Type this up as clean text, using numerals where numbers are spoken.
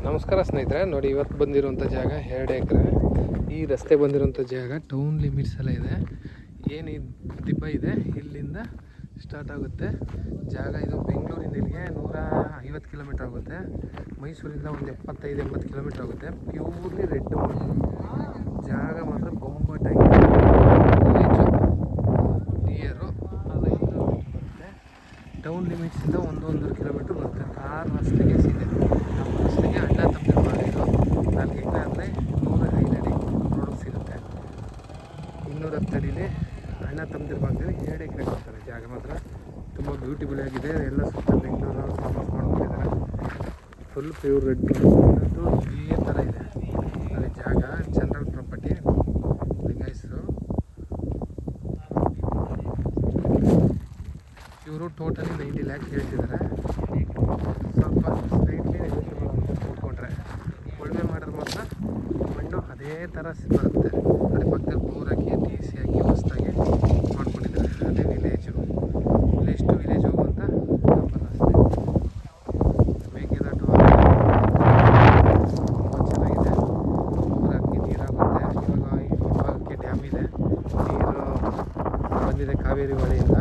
ನಮಸ್ಕಾರ ಸ್ನೇಹಿತರೆ, ನೋಡಿ ಇವತ್ತು ಬಂದಿರುವಂಥ ಜಾಗ 2 ಎಕರೆ. ಈ ರಸ್ತೆ ಬಂದಿರುವಂಥ ಜಾಗ ಟೌನ್ ಲಿಮಿಟ್ಸ್ ಎಲ್ಲ ಇದೆ. ಏನು ದಿಬ್ಬ ಇದೆ ಇಲ್ಲಿಂದ ಸ್ಟಾರ್ಟ್ ಆಗುತ್ತೆ ಜಾಗ. ಇದು ಬೆಂಗಳೂರಿಂದ ಇಲ್ಲಿಗೆ 150 ಕಿಲೋಮೀಟ್ರ್ ಆಗುತ್ತೆ. ಮೈಸೂರಿಂದ ಒಂದು 75-80 ಕಿಲೋಮೀಟ್ರ್ ಆಗುತ್ತೆ. ಪ್ಯೂರ್ಲಿ ರೆಡ್ ಜಾಗ ಮಾತ್ರ ಬೊಂಬಾಟಾಗಿದೆ. ನಿಯರು ಬರುತ್ತೆ. ಟೌನ್ ಲಿಮಿಟ್ಸಿಂದ 1-1.5 ಕಿಲೋಮೀಟ್ರ್ ಬರುತ್ತೆ. ಕಾರ್ ರಸ್ತೆಗೆ ಸೀದೆ ನಮ್ಮ ರಸ್ತೆಗೆ ಅಣ್ಣ ತಮ್ಮದಿರು ಮಾಡಿರೋ 4 ಎಕರೆ ಅಂದರೆ 105 ಅಡಿ ರೋಡ್ ಸಿಗುತ್ತೆ. 210 ಅಡಿಲಿ ಅಣ್ಣ ತಮ್ಮದಿರು ಭಾಗದಲ್ಲಿ 2 ಎಕರೆ ಕೊಡ್ತಾರೆ. ಜಾಗ ಮಾತ್ರ ತುಂಬ ಬ್ಯೂಟಿಫುಲ್ ಆಗಿದೆ. ಎಲ್ಲ ಸುತ್ತ ಬೆಂಗಳೂರು ಫಾರ್ಮಸ್ ಮಾಡ್ಕೊಂಡಿದ್ದಾರೆ. ಫುಲ್ ಪ್ಯೂರ್ ರೆಡ್ ಅದು ಇದೇ ಥರ ಇದೆ. ಅಲ್ಲಿ ಜಾಗ ಜನರಲ್ ಪ್ರಾಪರ್ಟಿ ಲಿಂಗಾಯಸರು. ಇವರು ಟೋಟಲಿ 90 ಲ್ಯಾಕ್ಸ್ ಹೇಳ್ತಿದ್ದಾರೆ. ಸ್ವಲ್ಪ ಸ್ಲೈಟ್ಲಿ ನೆಗೋಷಿಯಬಲ್ ಅಂತ ಕೂತ್ಕೊಂಡ್ರೆ ಉಳುಮೆ ಮಾಡೋದು ಮಾತ್ರ ಮಣ್ಣು ಅದೇ ಥರ ಬರುತ್ತೆ. ಅದೇ ಪಕ್ಕದಲ್ಲಿ ಬೋರ್ ಹಾಕಿ TC ಹಾಕಿ ಹೊಸದಾಗಿ ಮಾಡ್ಕೊಂಡಿದ್ದಾರೆ. ಅದೇ ವಿಲೇಜು. ವಿಲೇಜ್ ಟು ವಿಲೇಜ್ ಹೋಗುವಂಥ ರಸ್ತೆ. ಮೇಕೆದಾಟು ತುಂಬ ಚೆನ್ನಾಗಿದೆ. ಬೋರ್ ಹಾಕಿ ನೀರಾಗುತ್ತೆ. ಇವಾಗಕ್ಕೆ ಡ್ಯಾಮ್ ಇದೆ, ನೀರು ಬಂದಿದೆ ಕಾವೇರಿ ಹೊಳೆಯಿಂದ.